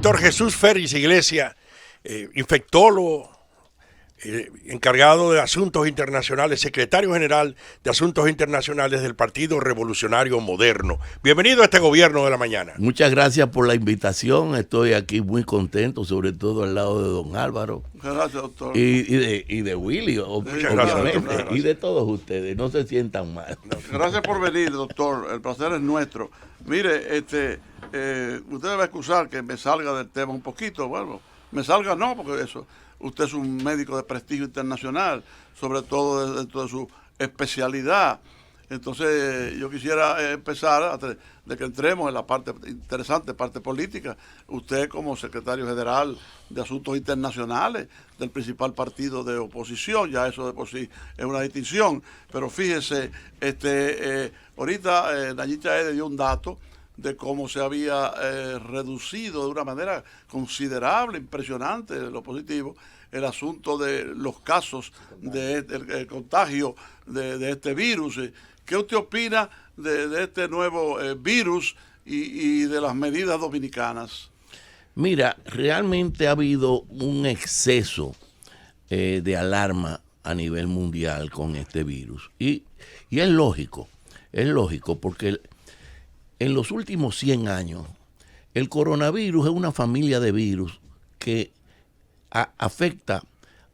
doctor Jesús Ferris Iglesias, infectólogo, encargado de Asuntos Internacionales, secretario general de Asuntos Internacionales del Partido Revolucionario Moderno. Bienvenido a este Gobierno de la Mañana. Muchas gracias por la invitación. Estoy aquí muy contento, sobre todo al lado de don Álvaro. Muchas gracias, doctor. Y de Willy, obviamente, gracias. y de todos ustedes. No se sientan mal. Gracias por venir, doctor. El placer es nuestro. Mire, usted me va a excusar que me salga del tema un poquito. Bueno, me salga no, porque eso. Usted es un médico de prestigio internacional, sobre todo dentro de su especialidad. Entonces, yo quisiera empezar, de que entremos en la parte interesante, parte política. Usted como secretario general de Asuntos Internacionales del principal partido de oposición, ya eso de por sí es una distinción. Pero fíjese, ahorita Nayib Chaed dio un dato de cómo se había reducido de una manera considerable, impresionante, lo positivo, el asunto de los casos del contagio de este virus. ¿Qué usted opina de este nuevo virus y de las medidas dominicanas? Mira, realmente ha habido un exceso de alarma a nivel mundial con este virus. Y es lógico porque en los últimos 100 años, el coronavirus es una familia de virus que afecta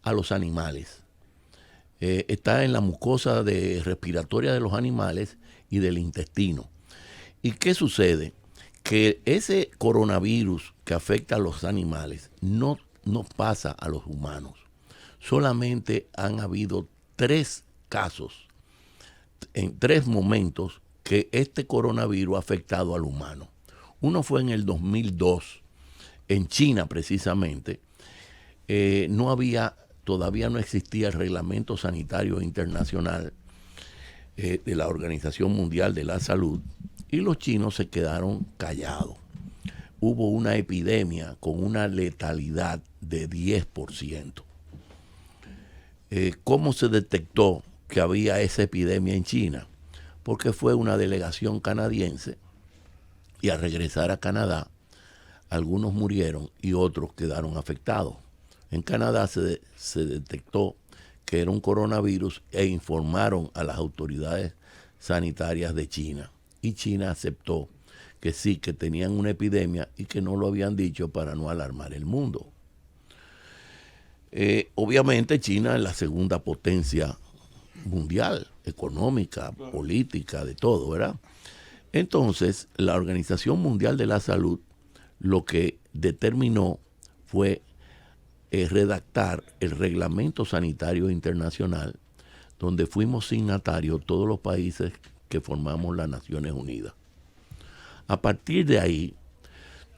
a los animales. Está en la mucosa respiratoria de los animales y del intestino. ¿Y qué sucede? Que ese coronavirus que afecta a los animales no pasa a los humanos. Solamente han habido 3 casos, en 3 momentos, que este coronavirus ha afectado al humano. Uno fue en el 2002, en China precisamente. Todavía no existía el reglamento sanitario internacional de la Organización Mundial de la Salud y los chinos se quedaron callados. Hubo una epidemia con una letalidad de 10%. ¿Cómo se detectó que había esa epidemia en China? Porque fue una delegación canadiense y al regresar a Canadá, algunos murieron y otros quedaron afectados. En Canadá se detectó que era un coronavirus e informaron a las autoridades sanitarias de China. Y China aceptó que sí, que tenían una epidemia y que no lo habían dicho para no alarmar el mundo. Obviamente China es la segunda potencia mundial, económica, política, de todo, ¿verdad? Entonces, la Organización Mundial de la Salud lo que determinó fue redactar el Reglamento Sanitario Internacional, donde fuimos signatarios todos los países que formamos las Naciones Unidas. A partir de ahí,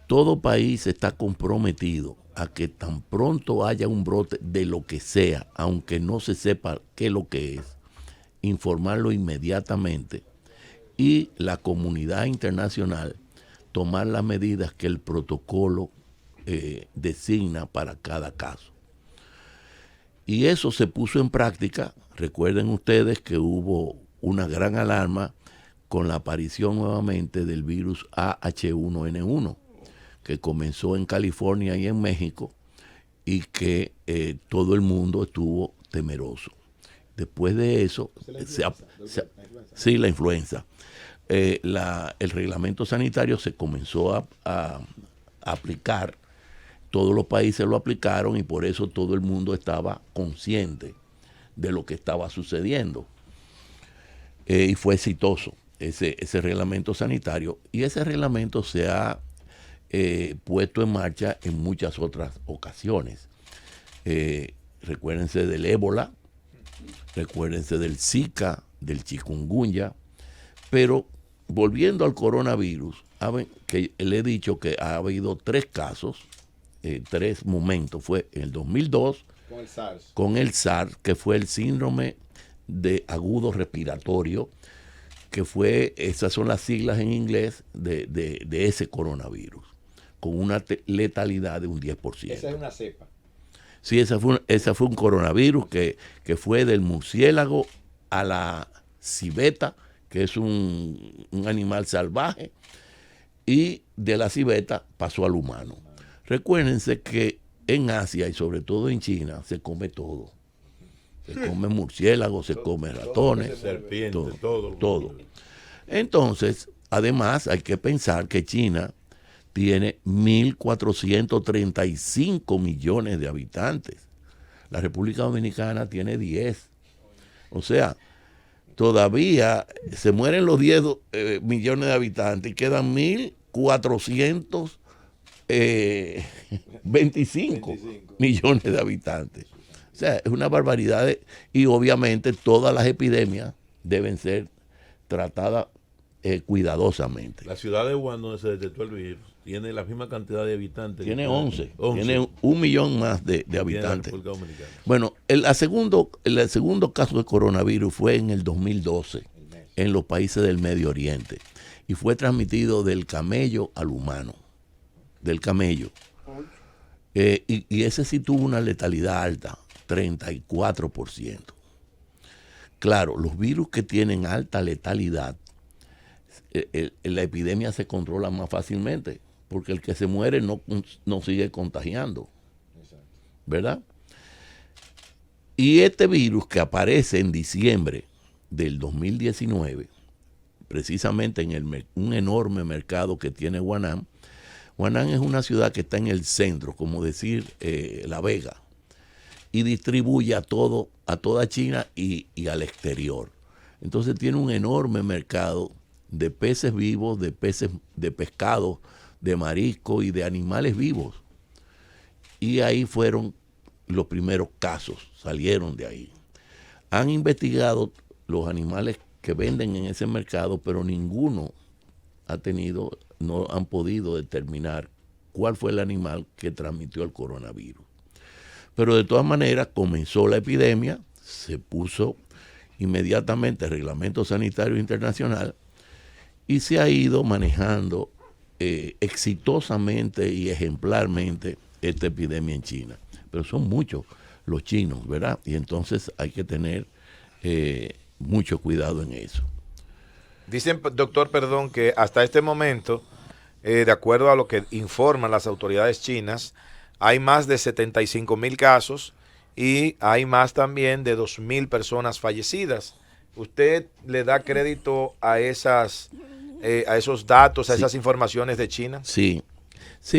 todo país está comprometido a que tan pronto haya un brote de lo que sea, aunque no se sepa qué es lo que es, informarlo inmediatamente y la comunidad internacional tomar las medidas que el protocolo designa para cada caso. Y eso se puso en práctica. Recuerden ustedes que hubo una gran alarma con la aparición nuevamente del virus AH1N1, que comenzó en California y en México y que todo el mundo estuvo temeroso. Después de eso, la influenza. El reglamento sanitario se comenzó a aplicar, todos los países lo aplicaron y por eso todo el mundo estaba consciente de lo que estaba sucediendo. Y fue exitoso ese reglamento sanitario, y ese reglamento se ha puesto en marcha en muchas otras ocasiones. Recuérdense del ébola, recuérdense del Zika, del chikungunya, pero volviendo al coronavirus, que le he dicho que ha habido 3 casos, 3 momentos. Fue en el 2002 con el SARS, que fue el síndrome de agudo respiratorio, que fue, esas son las siglas en inglés de ese coronavirus, con una letalidad de un 10%. Esa es una cepa. Sí, esa fue un coronavirus que fue del murciélago a la civeta, que es un animal salvaje, y de la civeta pasó al humano. Recuérdense que en Asia y sobre todo en China se come todo. Se come murciélagos, se come ratones, serpientes, todo. Entonces, además hay que pensar que China tiene 1.435 millones de habitantes. La República Dominicana tiene 10. O sea, todavía se mueren los 10 millones de habitantes y quedan 1.425 millones de habitantes. O sea, es una barbaridad y obviamente todas las epidemias deben ser tratadas cuidadosamente. La ciudad de Wuhan, donde se detectó el virus, tiene la misma cantidad de habitantes. Tiene 11. Tiene 1 millón más de habitantes. Bueno, el segundo caso de coronavirus fue en el 2012 en los países del Medio Oriente y fue transmitido del camello al humano. Del camello. Y ese sí tuvo una letalidad alta, 34%. Claro, los virus que tienen alta letalidad, la epidemia se controla más fácilmente, porque el que se muere no sigue contagiando, ¿verdad? Y este virus que aparece en diciembre del 2019, precisamente en un enorme mercado que tiene Huanan. Huanan es una ciudad que está en el centro, como decir La Vega, y distribuye a toda China y al exterior. Entonces tiene un enorme mercado de peces vivos, de pescado, de marisco y de animales vivos. Y ahí fueron los primeros casos, salieron de ahí. Han investigado los animales que venden en ese mercado, pero ninguno no han podido determinar cuál fue el animal que transmitió el coronavirus. Pero de todas maneras comenzó la epidemia, se puso inmediatamente el Reglamento Sanitario Internacional y se ha ido manejando exitosamente y ejemplarmente esta epidemia en China. Pero son muchos los chinos, ¿verdad? Y entonces hay que tener mucho cuidado en eso. Dicen, doctor, perdón, que hasta este momento, de acuerdo a lo que informan las autoridades chinas, hay más de 75,000 casos y hay más también de 2,000 personas fallecidas. ¿Usted le da crédito a esos datos, a esas informaciones de China? Sí,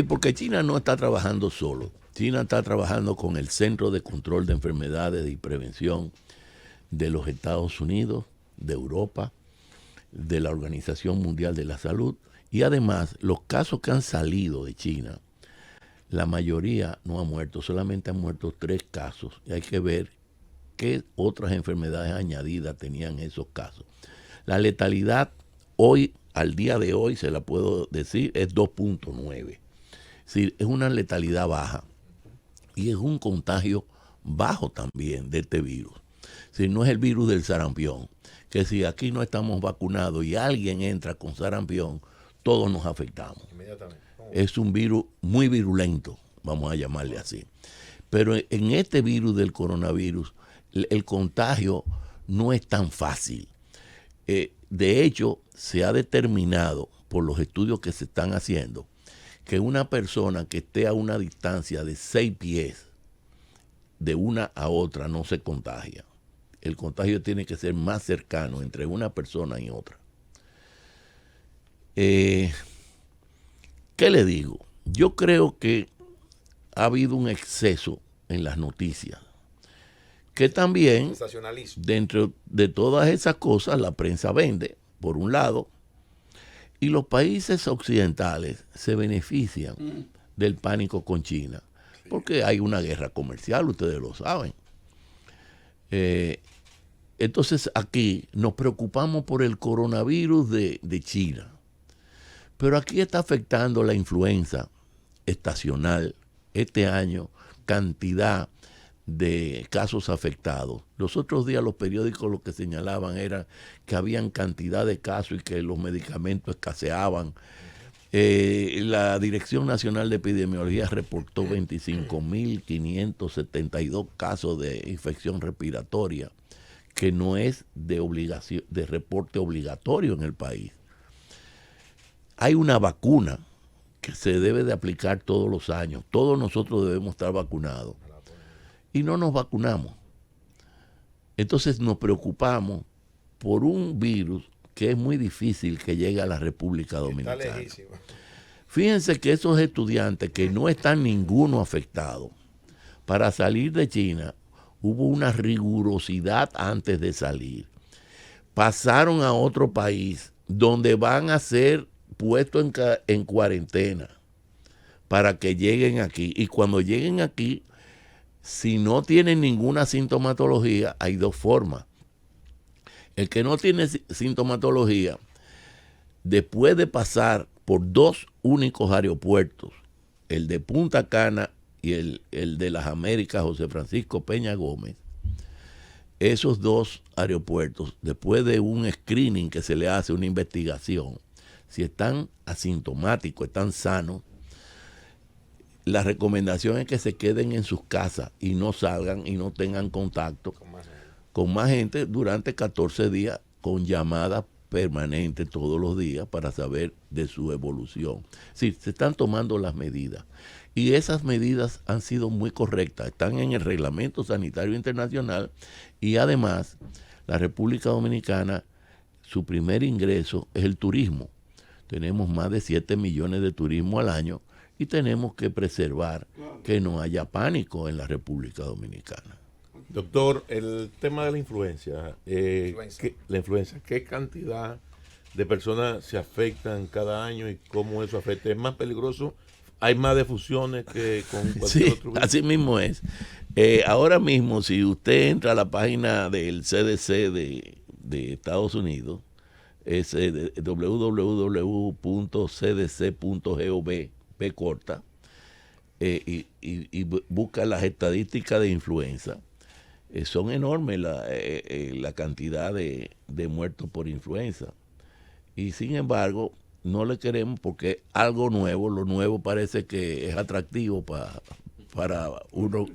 porque China no está trabajando solo. China está trabajando con el Centro de Control de Enfermedades y Prevención de los Estados Unidos, de Europa, de la Organización Mundial de la Salud, y además los casos que han salido de China, la mayoría no ha muerto, solamente han muerto 3 casos, y hay que ver qué otras enfermedades añadidas tenían esos casos. La letalidad hoy, al día de hoy, se la puedo decir, es 2.9. Es decir, es una letalidad baja y es un contagio bajo también de este virus. Es decir, no es el virus del sarampión, que si aquí no estamos vacunados y alguien entra con sarampión, todos nos afectamos. Inmediatamente. Es un virus muy virulento, vamos a llamarle así. Pero en este virus del coronavirus, el contagio no es tan fácil. De hecho, se ha determinado por los estudios que se están haciendo que una persona que esté a una distancia de 6 pies de una a otra no se contagia. El contagio tiene que ser más cercano entre una persona y otra. ¿Qué le digo? Yo creo que ha habido un exceso en las noticias, que también dentro de todas esas cosas la prensa vende, por un lado, y los países occidentales se benefician del pánico con China, porque hay una guerra comercial, ustedes lo saben. Entonces aquí nos preocupamos por el coronavirus de China, pero aquí está afectando la influenza estacional. Este año, cantidad de casos afectados. Los otros días los periódicos lo que señalaban era que habían cantidad de casos y que los medicamentos escaseaban. La Dirección Nacional de Epidemiología reportó 25.572 casos de infección respiratoria, que no es de reporte obligatorio en el país. Hay una vacuna que se debe de aplicar todos los años. Todos nosotros debemos estar vacunados. Y no nos vacunamos. Entonces nos preocupamos por un virus que es muy difícil que llegue a la República Dominicana. Está lejísimo. Fíjense que esos estudiantes que no están ninguno afectado, para salir de China hubo una rigurosidad antes de salir. Pasaron a otro país donde van a ser puestos en cuarentena para que lleguen aquí. Y cuando lleguen aquí, si no tienen ninguna sintomatología, hay dos formas. El que no tiene sintomatología, después de pasar por dos únicos aeropuertos, el de Punta Cana y el de las Américas, José Francisco Peña Gómez, esos dos aeropuertos, después de un screening que se le hace, una investigación, si están asintomáticos, están sanos, la recomendación es que se queden en sus casas y no salgan y no tengan contacto con más gente durante 14 días con llamadas permanentes todos los días para saber de su evolución. Sí, se están tomando las medidas y esas medidas han sido muy correctas, están en el Reglamento Sanitario Internacional y además la República Dominicana, su primer ingreso es el turismo. Tenemos más de 7 millones de turismo al año y tenemos que preservar que no haya pánico en la República Dominicana. Doctor, el tema de la influenza, ¿qué cantidad de personas se afectan cada año y cómo eso afecta? ¿Es más peligroso? ¿Hay más defusiones que con cualquier otro virus? Así mismo es. Ahora mismo, si usted entra a la página del CDC de Estados Unidos, es www.cdc.gov, P corta, y busca las estadísticas de influenza. Son enormes la cantidad de muertos por influenza. Y sin embargo, no le queremos porque algo nuevo, lo nuevo parece que es atractivo para uno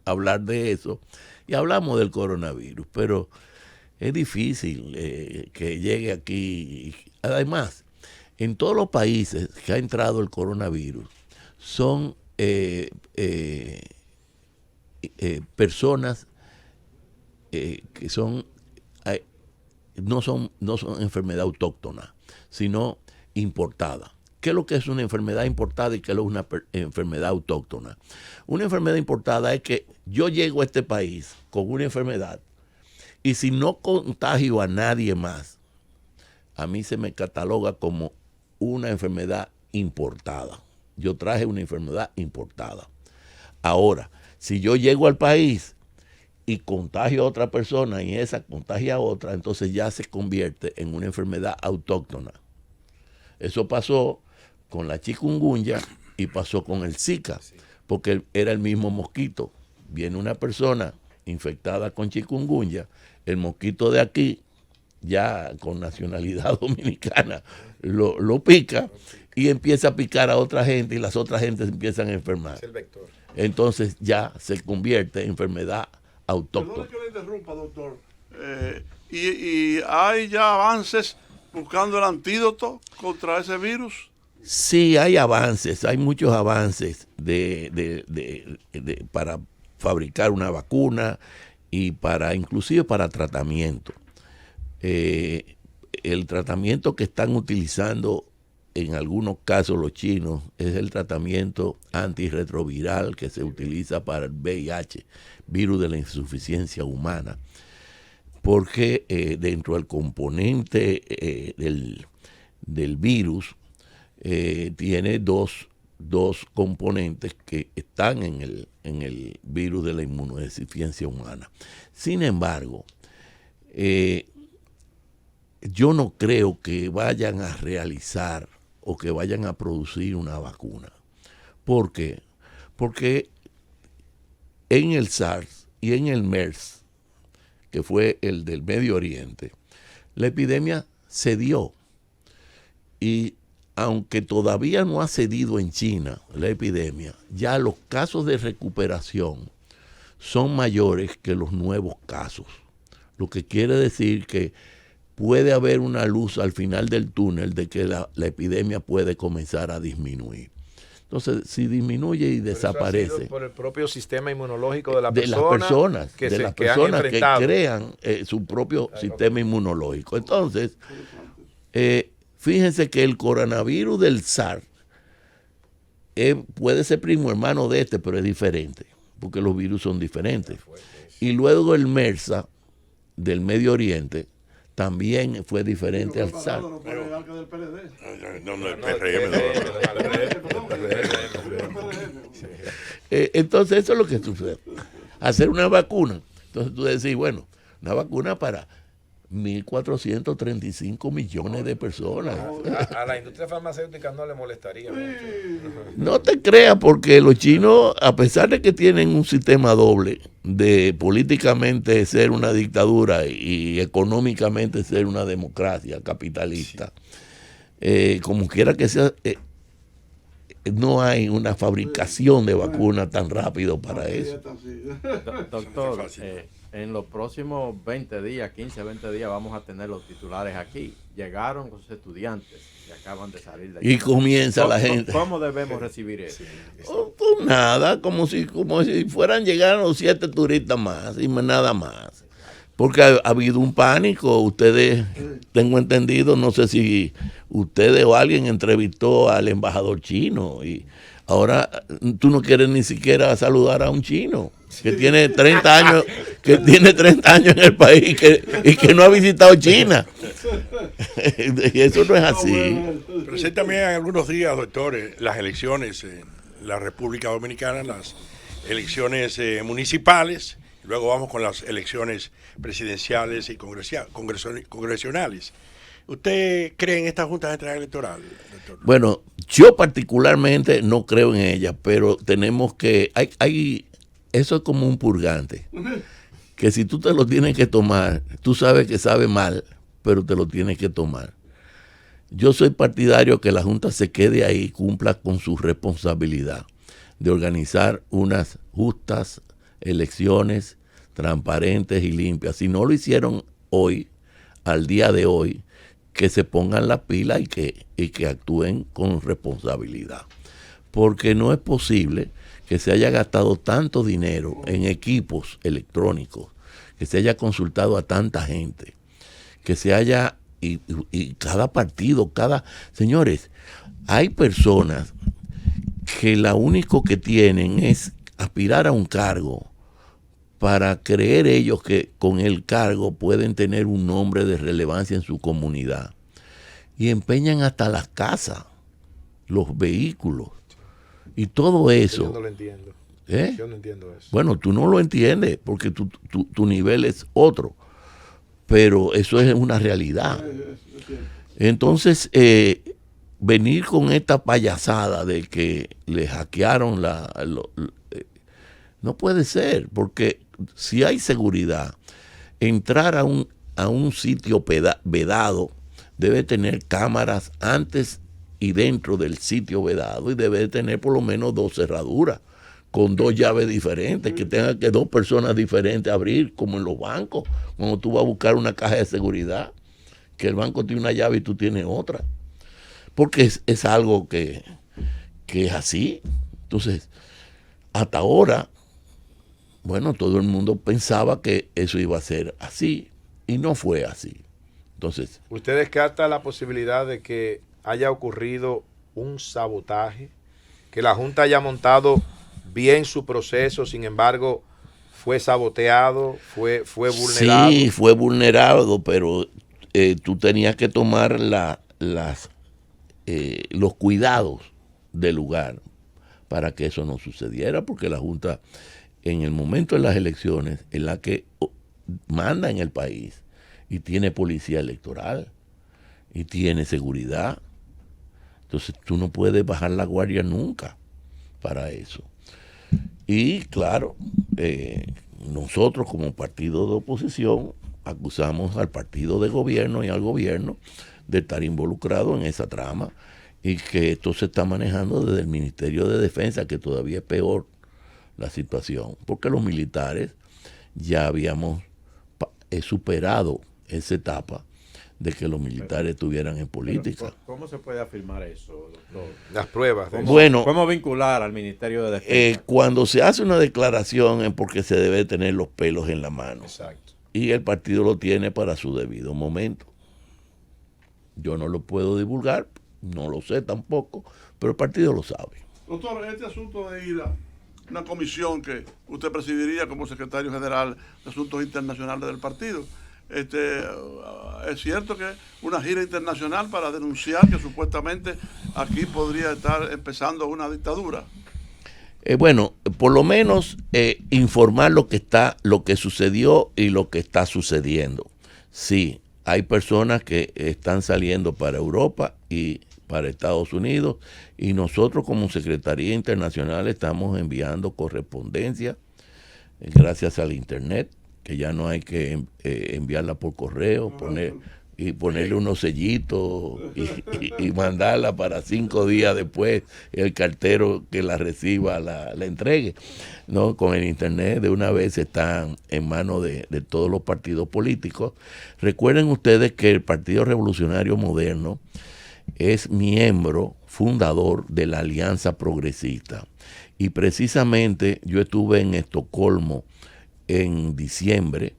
hablar de eso. Y hablamos del coronavirus, pero es difícil que llegue aquí. Además, en todos los países que ha entrado el coronavirus, son personas que no son enfermedad autóctona, sino importada. ¿Qué es lo que es una enfermedad importada y qué es lo que es una enfermedad autóctona? Una enfermedad importada es que yo llego a este país con una enfermedad y si no contagio a nadie más, a mí se me cataloga como una enfermedad importada. Yo traje una enfermedad importada. Ahora, si yo llego al país y contagio a otra persona y esa contagia a otra, entonces ya se convierte en una enfermedad autóctona. Eso pasó con la chikungunya y pasó con el Zika, porque era el mismo mosquito. Viene una persona infectada con chikungunya, el mosquito de aquí, ya con nacionalidad dominicana, lo pica y empieza a picar a otra gente y las otras gentes empiezan a enfermar. Es el vector. Entonces ya se convierte en enfermedad autóctona. Perdón que le interrumpa, doctor. ¿Y hay ya avances buscando el antídoto contra ese virus? Sí, hay avances, hay muchos avances para fabricar una vacuna y inclusive para tratamiento. El tratamiento que están utilizando en algunos casos los chinos es el tratamiento antirretroviral que se utiliza para el VIH, virus de la insuficiencia humana, porque dentro del componente del virus tiene dos componentes que están en el virus de la inmunodeficiencia humana. Sin embargo, yo no creo que vayan a realizar o que vayan a producir una vacuna. ¿Por qué? Porque en el SARS y en el MERS, que fue el del Medio Oriente, la epidemia se dio. Y aunque todavía no ha cedido en China la epidemia, ya los casos de recuperación son mayores que los nuevos casos. Lo que quiere decir que puede haber una luz al final del túnel de que la epidemia puede comenzar a disminuir. Entonces, si disminuye y desaparece... Eso ha sido por el propio sistema inmunológico de las personas que crean su propio sistema inmunológico. Entonces, fíjense que el coronavirus del SARS puede ser primo hermano de este, pero es diferente, porque los virus son diferentes. Y luego el MERSA del Medio Oriente también fue diferente al SARS. No, el PRM. Entonces eso es lo que sucede. Hacer una vacuna. Entonces tú decís, bueno, una vacuna para 1.435 millones de personas. A la industria farmacéutica no le molestaría mucho. No te creas, porque los chinos, a pesar de que tienen un sistema doble de políticamente ser una dictadura y económicamente ser una democracia capitalista, como quiera que sea, no hay una fabricación de vacunas tan rápido para eso. Doctor, en los próximos 20 días, 15, 20 días, vamos a tener los titulares aquí. Llegaron los estudiantes que acaban de salir de allí. Y comienza la gente. ¿Cómo debemos recibir eso? Pues nada, como si fueran llegando 7 turistas más y nada más. Porque ha habido un pánico. Ustedes, tengo entendido, no sé si ustedes o alguien entrevistó al embajador chino y ahora tú no quieres ni siquiera saludar a un chino que tiene 30 años, en el país y que no ha visitado China. Y eso no es así. Pero también en algunos días, doctores, las elecciones en la República Dominicana, las elecciones municipales, y luego vamos con las elecciones presidenciales y congresionales. ¿Usted cree en esta Junta Central Electoral, doctor? Bueno, yo particularmente no creo en ella, pero tenemos que... Eso es como un purgante, que si tú te lo tienes que tomar, tú sabes que sabe mal, pero te lo tienes que tomar. Yo soy partidario que la Junta se quede ahí y cumpla con su responsabilidad de organizar unas justas elecciones transparentes y limpias. Si no lo hicieron hoy, al día de hoy, que se pongan la pila y que actúen con responsabilidad. Porque no es posible que se haya gastado tanto dinero en equipos electrónicos, que se haya consultado a tanta gente, que se haya, y cada partido, señores, hay personas que lo único que tienen es aspirar a un cargo para creer ellos que con el cargo pueden tener un nombre de relevancia en su comunidad. Y empeñan hasta las casas, los vehículos y todo eso. Yo no lo entiendo. Yo no entiendo eso. Bueno, tú no lo entiendes porque tu nivel es otro, pero eso es una realidad. Entonces, venir con esta payasada de que le hackearon no puede ser, porque si hay seguridad, entrar a un sitio vedado debe tener cámaras antes y dentro del sitio vedado y debe tener por lo menos 2 cerraduras con 2 llaves diferentes, que tengan que 2 personas diferentes abrir, como en los bancos, cuando tú vas a buscar una caja de seguridad, que el banco tiene una llave y tú tienes otra, porque es algo que es así. Entonces, hasta ahora, bueno, todo el mundo pensaba que eso iba a ser así y no fue así. Entonces, ¿usted descarta la posibilidad de que haya ocurrido un sabotaje, que la Junta haya montado bien su proceso, sin embargo fue saboteado, fue vulnerado? Sí, fue vulnerado, pero tú tenías que tomar los cuidados del lugar para que eso no sucediera, porque la Junta en el momento de las elecciones es la que manda en el país y tiene policía electoral y tiene seguridad. Entonces tú no puedes bajar la guardia nunca para eso. Y claro, nosotros como partido de oposición acusamos al partido de gobierno y al gobierno de estar involucrado en esa trama y que esto se está manejando desde el Ministerio de Defensa, que todavía es peor la situación, porque los militares ya habíamos superado esa etapa de que los militares estuvieran en política. Pero, ¿cómo se puede afirmar eso, doctor? Las pruebas. ¿Cómo vincular al Ministerio de Defensa? Cuando se hace una declaración es porque se debe tener los pelos en la mano. Exacto. Y el partido lo tiene para su debido momento. Yo no lo puedo divulgar, no lo sé tampoco, pero el partido lo sabe. Doctor, este asunto de ir a una comisión que usted presidiría como secretario general de Asuntos Internacionales del partido, es cierto que una gira internacional para denunciar que supuestamente aquí podría estar empezando una dictadura. Bueno, por lo menos informar lo que sucedió y lo que está sucediendo. Sí, hay personas que están saliendo para Europa y para Estados Unidos, y nosotros como Secretaría Internacional estamos enviando correspondencia gracias al internet, que ya no hay que enviarla por correo, ponerle unos sellitos y mandarla para 5 días después el cartero que la reciba la entregue. No, con el internet de una vez están en manos de todos los partidos políticos. Recuerden ustedes que el Partido Revolucionario Moderno es miembro fundador de la Alianza Progresista, y precisamente yo estuve en Estocolmo en diciembre,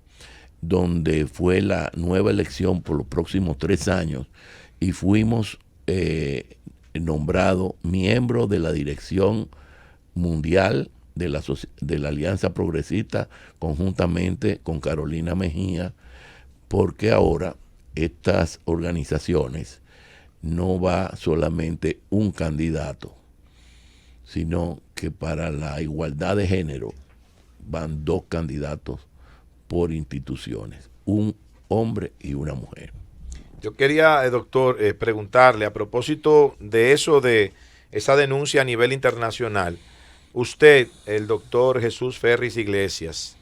donde fue la nueva elección por los próximos 3 años, y fuimos nombrados miembros de la dirección mundial de la Alianza Progresista, conjuntamente con Carolina Mejía, porque ahora estas organizaciones no va solamente un candidato, sino que para la igualdad de género van 2 candidatos por instituciones, un hombre y una mujer. Yo quería, doctor, preguntarle a propósito de eso, de esa denuncia a nivel internacional. Usted, el doctor Jesús Ferris Iglesias,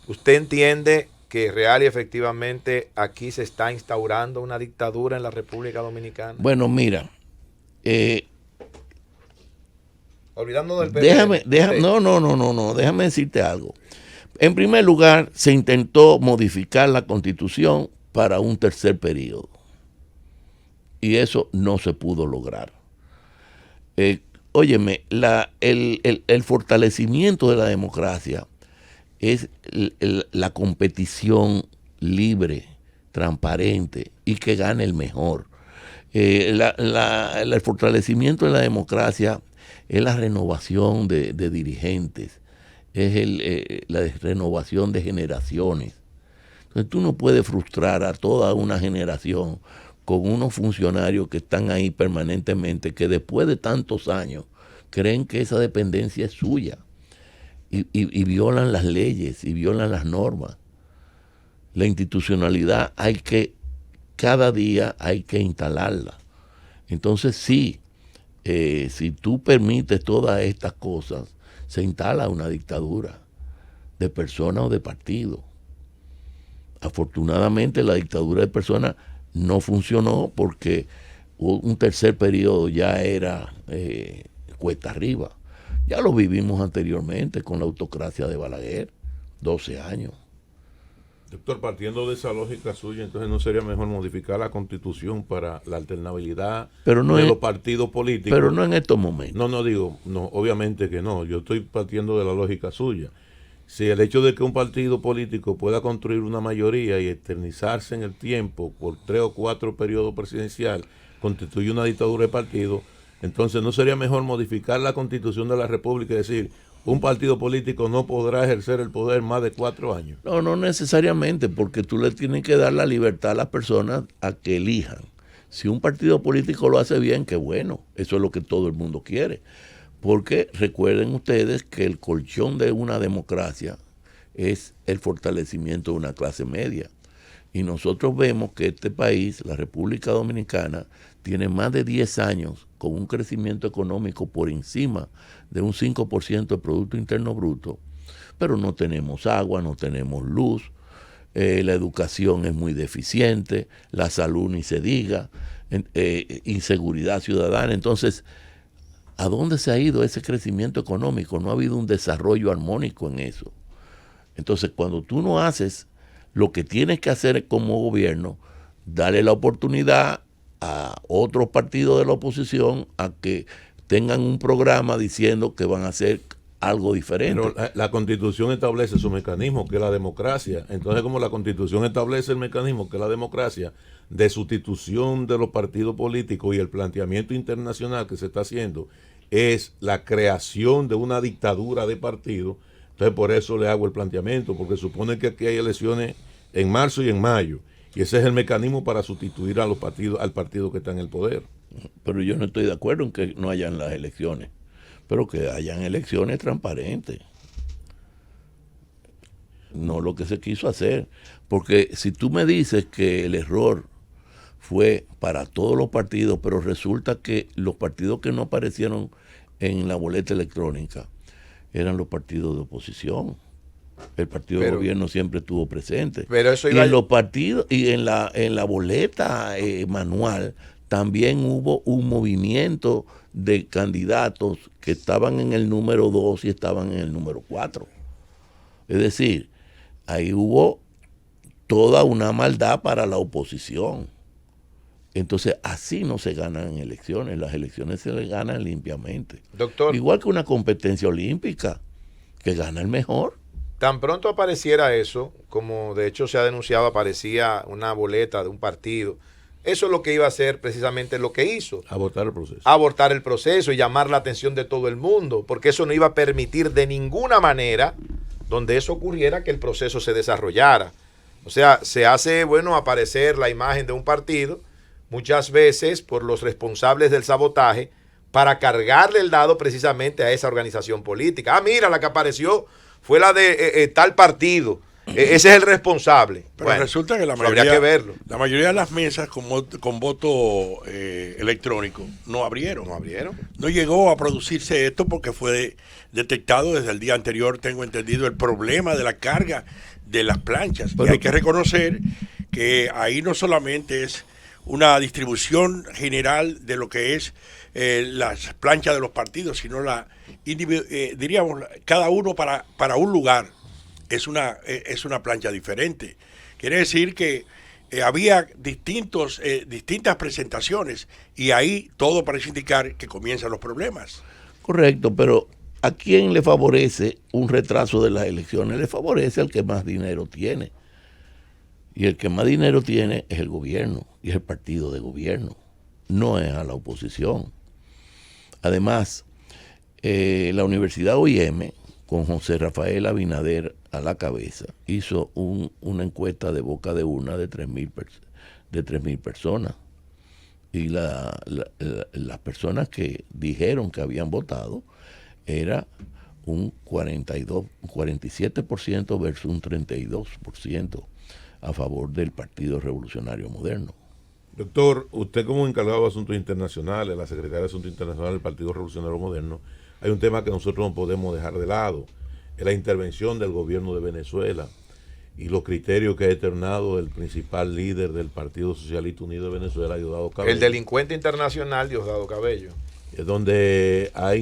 ¿usted entiende que real y efectivamente aquí se está instaurando una dictadura en la República Dominicana? Bueno, mira, olvidando del déjame decirte algo. En primer lugar, se intentó modificar la Constitución para un tercer periodo, y eso no se pudo lograr. Óyeme, el fortalecimiento de la democracia es la competición libre, transparente, y que gane el mejor. El fortalecimiento de la democracia es la renovación de dirigentes, es la renovación de generaciones. Entonces tú no puedes frustrar a toda una generación con unos funcionarios que están ahí permanentemente, que después de tantos años creen que esa dependencia es suya, y violan las leyes y violan las normas. La institucionalidad cada día hay que instalarla. Entonces sí, si tú permites todas estas cosas, se instala una dictadura de persona o de partido. Afortunadamente la dictadura de personas no funcionó, porque un tercer periodo ya era cuesta arriba. Ya lo vivimos anteriormente con la autocracia de Balaguer, 12 años. Doctor, partiendo de esa lógica suya, entonces ¿no sería mejor modificar la Constitución para la alternabilidad de los partidos políticos? Pero no en estos momentos. No, obviamente que no. Yo estoy partiendo de la lógica suya. Si el hecho de que un partido político pueda construir una mayoría y eternizarse en el tiempo por 3 o 4 periodos presidenciales constituye una dictadura de partido, entonces ¿no sería mejor modificar la Constitución de la República y decir un partido político no podrá ejercer el poder más de 4 años? No necesariamente, porque tú le tienes que dar la libertad a las personas a que elijan. Si un partido político lo hace bien, qué bueno, eso es lo que todo el mundo quiere. Porque recuerden ustedes que el colchón de una democracia es el fortalecimiento de una clase media. Y nosotros vemos que este país, la República Dominicana, tiene más de 10 años con un crecimiento económico por encima de un 5% del Producto Interno Bruto, pero no tenemos agua, no tenemos luz, la educación es muy deficiente, la salud ni se diga, inseguridad ciudadana. Entonces, ¿a dónde se ha ido ese crecimiento económico? No ha habido un desarrollo armónico en eso. Entonces, cuando tú no haces lo que tienes que hacer como gobierno, darle la oportunidad a otros partidos de la oposición a que tengan un programa diciendo que van a hacer algo diferente. Pero la Constitución establece su mecanismo, que es la democracia. Entonces, como la Constitución establece el mecanismo, que es la democracia, de sustitución de los partidos políticos, y el planteamiento internacional que se está haciendo es la creación de una dictadura de partidos, entonces por eso le hago el planteamiento, porque supone que aquí hay elecciones en marzo y en mayo, y ese es el mecanismo para sustituir a los partidos, al partido que está en el poder. Pero yo no estoy de acuerdo en que no hayan las elecciones, pero que hayan elecciones transparentes. No lo que se quiso hacer. Porque si tú me dices que el error fue para todos los partidos, pero resulta que los partidos que no aparecieron en la boleta electrónica eran los partidos de oposición. El partido de gobierno siempre estuvo presente. Pero eso y en los partidos y en la boleta manual también hubo un movimiento de candidatos que estaban en el número 2 y estaban en el número 4. Es decir, ahí hubo toda una maldad para la oposición. Entonces, así no se ganan elecciones. Las elecciones se le ganan limpiamente. Doctor, igual que una competencia olímpica, que gana el mejor. Tan pronto apareciera eso, como de hecho se ha denunciado, aparecía una boleta de un partido. Eso es lo que iba a hacer precisamente lo que hizo. Abortar el proceso. Abortar el proceso y llamar la atención de todo el mundo, porque eso no iba a permitir de ninguna manera, donde eso ocurriera, que el proceso se desarrollara. O sea, se hace, bueno, aparecer la imagen de un partido, muchas veces por los responsables del sabotaje, para cargarle el dado precisamente a esa organización política. Ah, mira, la que apareció fue la de tal partido. Ese es el responsable. Pero bueno, resulta que la mayoría de las mesas con voto electrónico no abrieron. No llegó a producirse esto porque fue detectado desde el día anterior, tengo entendido, el problema de la carga de las planchas. Pero, y hay que reconocer que ahí no solamente es una distribución general de lo que es las planchas de los partidos, sino diríamos, cada uno para un lugar. Es una plancha diferente. Quiere decir que había distintas presentaciones y ahí todo parece indicar que comienzan los problemas. Correcto, pero ¿a quién le favorece un retraso de las elecciones? Le favorece al que más dinero tiene. Y el que más dinero tiene es el gobierno y es el partido de gobierno, no es a la oposición. Además, la Universidad OIM, con José Rafael Abinader a la cabeza, hizo una encuesta de boca de urna de 3.000 personas. Y las personas que dijeron que habían votado era un 47% versus un 32% a favor del Partido Revolucionario Moderno. Doctor, usted como encargado de Asuntos Internacionales, la Secretaria de Asuntos Internacionales del Partido Revolucionario Moderno, hay un tema que nosotros no podemos dejar de lado, es la intervención del gobierno de Venezuela y los criterios que ha externado el principal líder del Partido Socialista Unido de Venezuela, Diosdado Cabello. El delincuente internacional, Diosdado Cabello. Es donde ha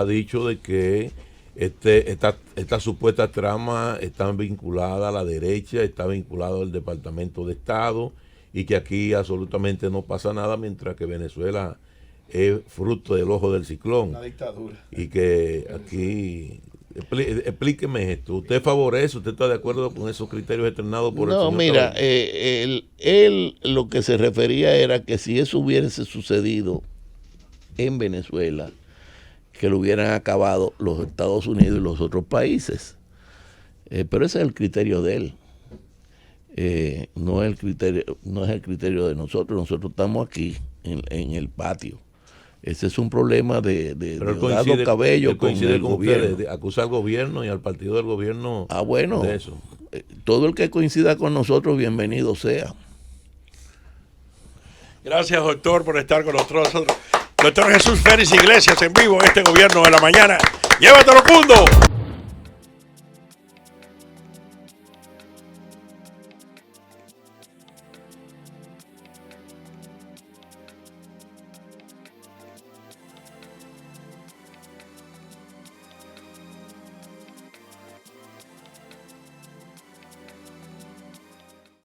dicho de que esta supuesta trama está vinculada a la derecha, está vinculada al Departamento de Estado y que aquí absolutamente no pasa nada, mientras que Venezuela es fruto del ojo del ciclón. Una dictadura. Y que aquí... Explíqueme esto. ¿Usted favorece, usted está de acuerdo con esos criterios externados por el señor? No, mira, él lo que se refería era que si eso hubiese sucedido en Venezuela, que lo hubieran acabado los Estados Unidos y los otros países. Pero ese es el criterio de él. No es el criterio de nosotros. Nosotros estamos aquí en el patio. Ese es un problema de Diosdado Cabello con el gobierno. Acusa al gobierno y al partido del gobierno de eso. Todo el que coincida con nosotros, bienvenido sea. Gracias, doctor, por estar con nosotros. Doctor Jesús Félix Iglesias en vivo en este Gobierno de la Mañana. ¡Llévatelo, Cundo!